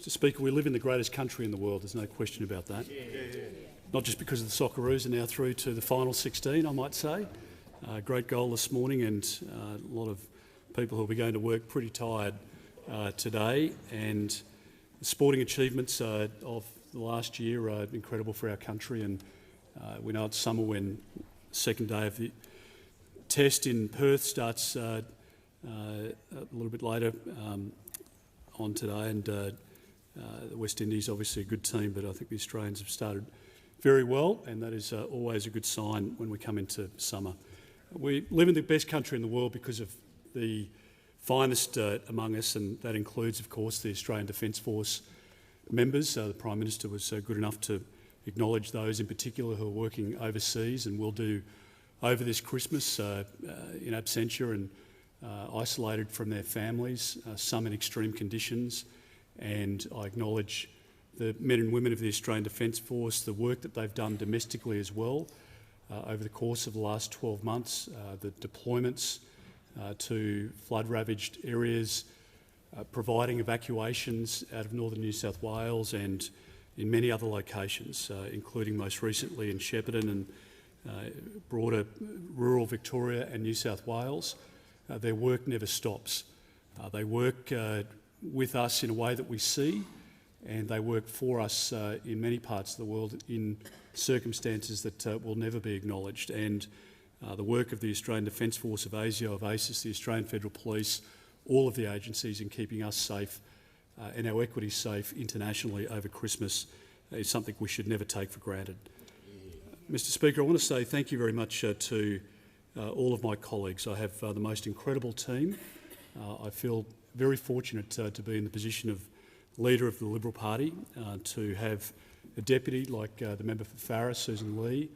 Mr Speaker, we live in the greatest country in the world, there's no question about that. Not just because of the Socceroos are now through to the final 16, I might say. Great goal this morning, and a lot of people who will be going to work pretty tired today. And the sporting achievements of the last year are incredible for our country, and we know it's summer when the second day of the test in Perth starts a little bit later on today, and the West Indies obviously a good team, but I think the Australians have started very well, and that is always a good sign when we come into summer. We live in the best country in the world because of the finest among us, and that includes, of course, the Australian Defence Force members. The Prime Minister was good enough to acknowledge those in particular who are working overseas and will do over this Christmas in absentia and isolated from their families, some in extreme conditions. And I acknowledge the men and women of the Australian Defence Force, the work that they've done domestically as well over the course of the last 12 months, the deployments to flood-ravaged areas, providing evacuations out of northern New South Wales and in many other locations, including most recently in Shepparton and broader rural Victoria and New South Wales. Their work never stops. They work with us in a way that we see, and they work for us in many parts of the world in circumstances that will never be acknowledged. And the work of the Australian Defence Force, of ASIO, of ASIS, the Australian Federal Police, all of the agencies in keeping us safe and our equity safe internationally over Christmas is something we should never take for granted. Mr Speaker, I want to say thank you very much to all of my colleagues. I have the most incredible team. I feel very fortunate to be in the position of Leader of the Liberal Party, to have a deputy like the member for Farrer, Susan Lee,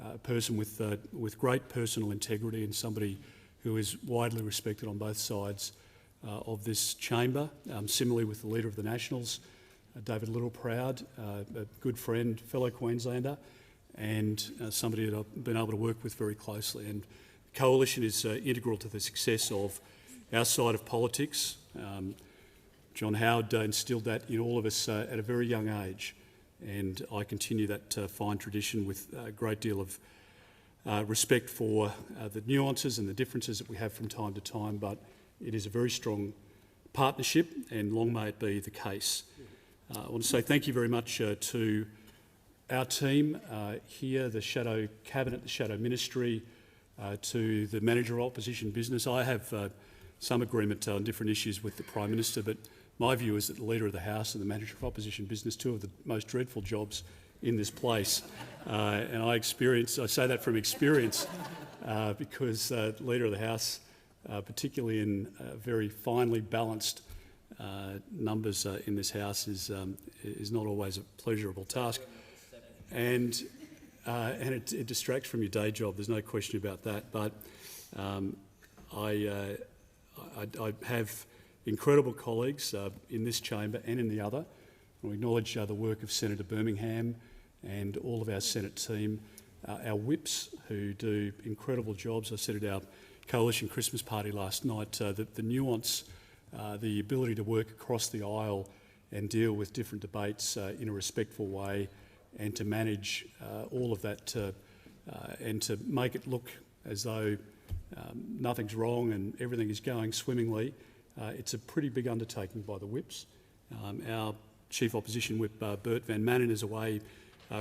a person with great personal integrity and somebody who is widely respected on both sides of this chamber. Similarly with the Leader of the Nationals, David Littleproud, a good friend, fellow Queenslander, and somebody that I've been able to work with very closely. And the Coalition is integral to the success of our side of politics. John Howard instilled that in all of us at a very young age, and I continue that fine tradition with a great deal of respect for the nuances and the differences that we have from time to time, but it is a very strong partnership, and long may it be the case. I want to say thank you very much to our team here, the Shadow Cabinet, the Shadow Ministry, to the Manager of Opposition Business. I have some agreement on different issues with the Prime Minister, but my view is that the Leader of the House and the Manager of Opposition Business, two of the most dreadful jobs in this place. And I say that from experience because the Leader of the House, particularly in very finely balanced numbers in this House, is not always a pleasurable task. And it distracts from your day job, there's no question about that. But I have incredible colleagues in this chamber and in the other. I acknowledge the work of Senator Birmingham and all of our Senate team, our whips who do incredible jobs. I said at our Coalition Christmas party last night that the nuance, the ability to work across the aisle and deal with different debates in a respectful way, and to manage all of that and to make it look as though nothing's wrong and everything is going swimmingly. It's a pretty big undertaking by the whips. Our Chief Opposition Whip, Bert van Manen, is away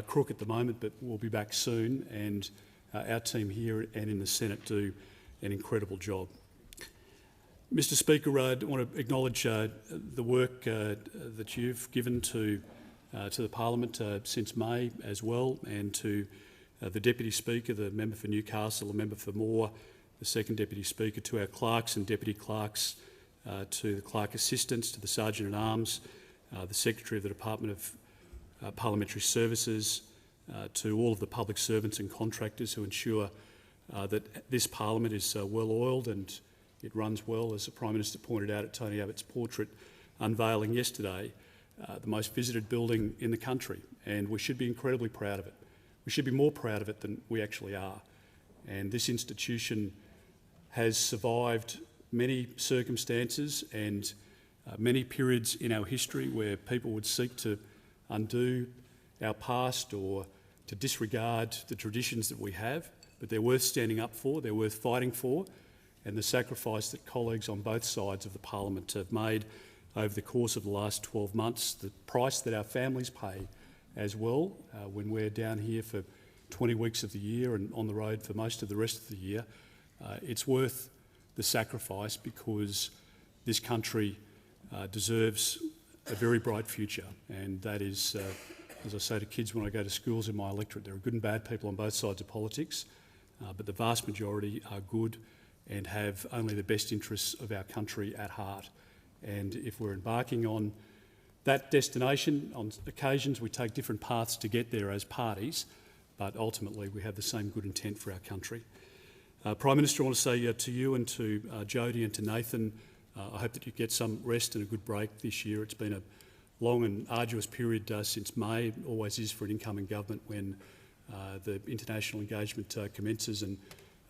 crook at the moment, but will be back soon, and our team here and in the Senate do an incredible job. Mr Speaker, I want to acknowledge the work that you've given to the Parliament since May as well, and to the Deputy Speaker, the member for Newcastle, the member for Moore, the second Deputy Speaker, to our clerks and deputy clerks, to the clerk assistants, to the Sergeant-at-Arms, the Secretary of the Department of Parliamentary Services, to all of the public servants and contractors who ensure that this Parliament is well-oiled and it runs well. As the Prime Minister pointed out at Tony Abbott's portrait unveiling yesterday, the most visited building in the country, and we should be incredibly proud of it. We should be more proud of it than we actually are. And this institution has survived many circumstances, and many periods in our history where people would seek to undo our past or to disregard the traditions that we have, but they're worth standing up for, they're worth fighting for, and the sacrifice that colleagues on both sides of the parliament have made over the course of the last 12 months, the price that our families pay as well when we're down here for 20 weeks of the year and on the road for most of the rest of the year, it's worth the sacrifice because this country deserves a very bright future, and that is, as I say to kids when I go to schools in my electorate, there are good and bad people on both sides of politics, but the vast majority are good and have only the best interests of our country at heart. And if we're embarking on that destination, on occasions we take different paths to get there as parties, but ultimately we have the same good intent for our country. Prime Minister, I want to say to you and to Jodie and to Nathan, I hope that you get some rest and a good break this year. It's been a long and arduous period since May. It always is for an incoming government when the international engagement commences, and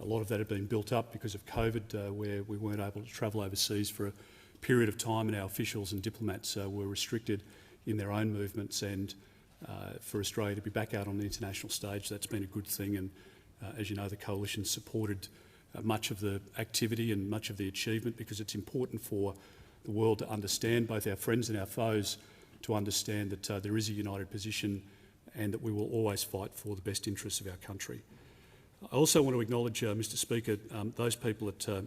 a lot of that had been built up because of COVID, where we weren't able to travel overseas for a period of time, and our officials and diplomats were restricted in their own movements. And for Australia to be back out on the international stage, that's been a good thing. And as you know, the coalition supported much of the activity and much of the achievement because it's important for the world to understand, both our friends and our foes, to understand that there is a united position and that we will always fight for the best interests of our country. I also want to acknowledge, Mr Speaker, those people that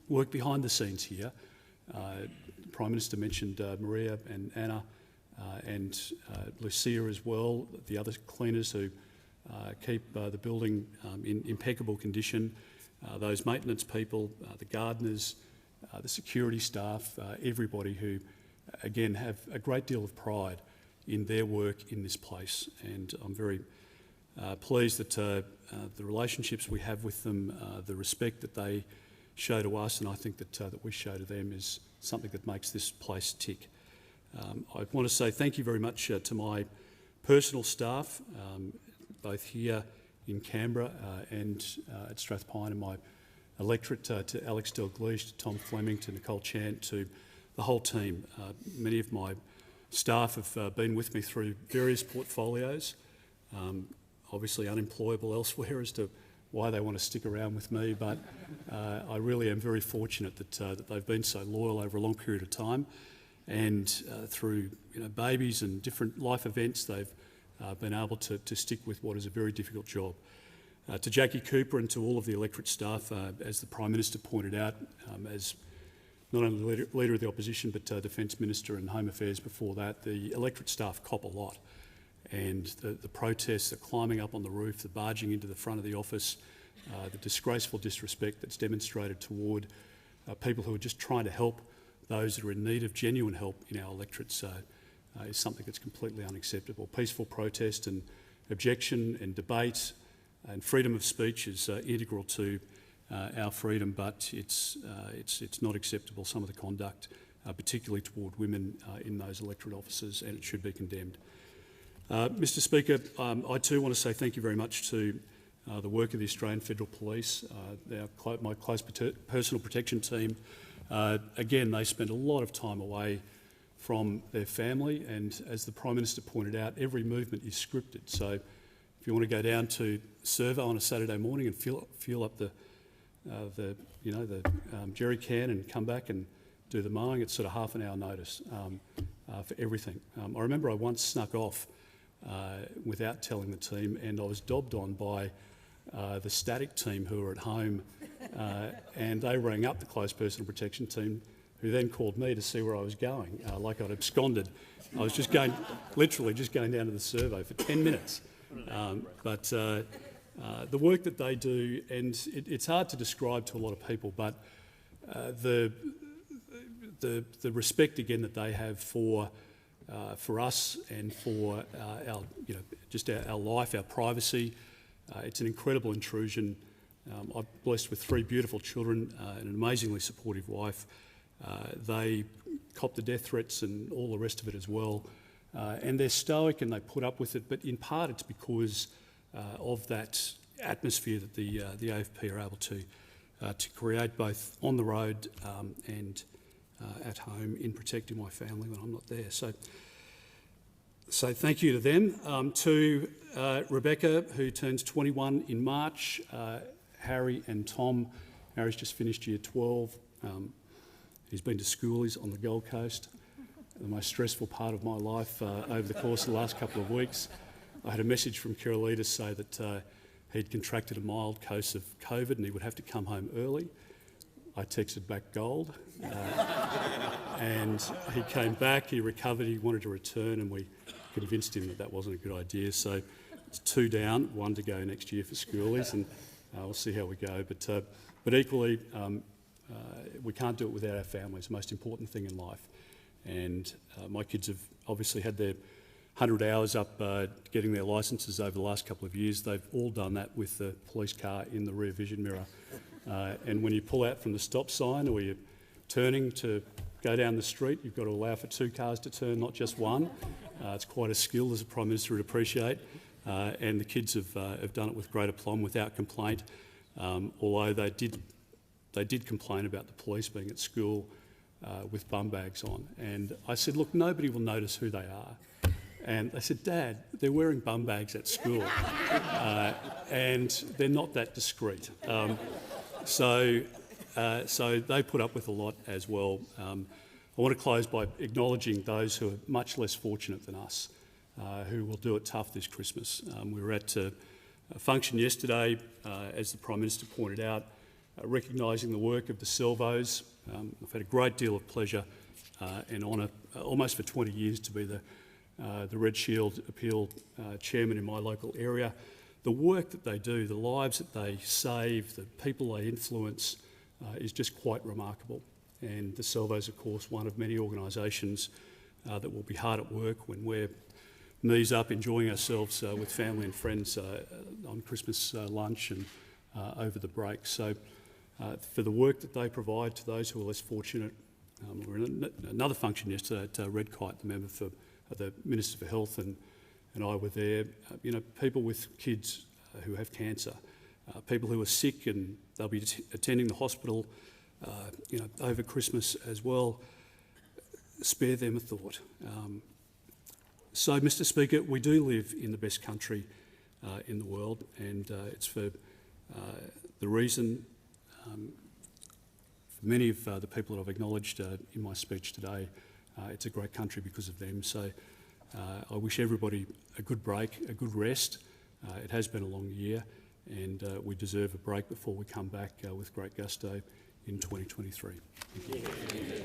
work behind the scenes here. The Prime Minister mentioned Maria and Anna and Lucia as well, the other cleaners who keep the building in impeccable condition, those maintenance people, the gardeners, the security staff, everybody who, again, have a great deal of pride in their work in this place. And I'm very pleased that the relationships we have with them, the respect that they show to us, and I think that we show to them, is something that makes this place tick. I want to say thank you very much to my personal staff, both here in Canberra and at Strathpine, and my electorate, to Alex Dalgleish, to Tom Fleming, to Nicole Chant, to the whole team. Many of my staff have been with me through various portfolios, obviously unemployable elsewhere as to why they want to stick around with me, but I really am very fortunate that they've been so loyal over a long period of time, and through babies and different life events, they've been able to stick with what is a very difficult job. To Jackie Cooper and to all of the electorate staff, as the Prime Minister pointed out, as not only Leader of the Opposition but Defence Minister and Home Affairs before that, the electorate staff cop a lot. And the protests, the climbing up on the roof, the barging into the front of the office, the disgraceful disrespect that's demonstrated toward people who are just trying to help those that are in need of genuine help in our electorates is something that's completely unacceptable. Peaceful protest and objection and debate and freedom of speech is integral to our freedom, but it's not acceptable, some of the conduct, particularly toward women in those electorate offices, and it should be condemned. Mr Speaker, I too want to say thank you very much to the work of the Australian Federal Police, my close personal protection team. Again, they spend a lot of time away from their family, and as the Prime Minister pointed out, every movement is scripted. So if you want to go down to Servo on a Saturday morning and fuel up the jerry can and come back and do the mowing, it's sort of half an hour notice for everything. I remember I once snuck off without telling the team, and I was dobbed on by the static team who were at home, and they rang up the close personal protection team, who then called me to see where I was going, like I'd absconded. I was just literally just going down to the Servo for 10 minutes. But the work that they do, and it's hard to describe to a lot of people, but the respect again that they have for us and for our life, our privacy, it's an incredible intrusion. I'm blessed with 3 beautiful children and an amazingly supportive wife. They cop the death threats and all the rest of it as well, and they're stoic and they put up with it, but in part it's because of that atmosphere that the AFP are able to create both on the road and at home in protecting my family when I'm not there. So thank you to them. To Rebecca, who turns 21 in March, Harry and Tom. Harry's just finished year 12. He's been to school. He's on the Gold Coast. The most stressful part of my life over the course of the last couple of weeks. I had a message from Kirralida to say that he'd contracted a mild case of COVID and he would have to come home early. I texted back gold, and he came back, he recovered, he wanted to return, and we convinced him that that wasn't a good idea. So it's 2 down, 1 to go next year for schoolies, and we'll see how we go. But equally, we can't do it without our families. The most important thing in life. And my kids have obviously had their 100 hours up getting their licences over the last couple of years. They've all done that with the police car in the rear vision mirror. And when you pull out from the stop sign or you're turning to go down the street, you've got to allow for 2 cars to turn, not just one. It's quite a skill, as the Prime Minister would appreciate. And the kids have done it with great aplomb, without complaint, although they did complain about the police being at school with bum bags on. And I said, look, nobody will notice who they are. And they said, Dad, they're wearing bum bags at school. And they're not that discreet. So they put up with a lot as well. I want to close by acknowledging those who are much less fortunate than us, who will do it tough this Christmas. We were at a function yesterday, as the Prime Minister pointed out, recognising the work of the Salvos. I've had a great deal of pleasure and honour, almost for 20 years, to be the Red Shield Appeal Chairman in my local area. The work that they do, the lives that they save, the people they influence, is just quite remarkable. And the Salvos, of course, one of many organisations that will be hard at work when we're knees up enjoying ourselves with family and friends on Christmas lunch and over the break. So for the work that they provide to those who are less fortunate, we were in another function yesterday at Redkite, the Minister for Health and I were there. People with kids who have cancer, people who are sick and they'll be attending the hospital over Christmas as well. Spare them a thought. So, Mr. Speaker, we do live in the best country in the world, and it's for the reason for many of the people that I've acknowledged in my speech today, it's a great country because of them. So I wish everybody a good break, a good rest. It has been a long year, and we deserve a break before we come back with great gusto in 2023. Thank you.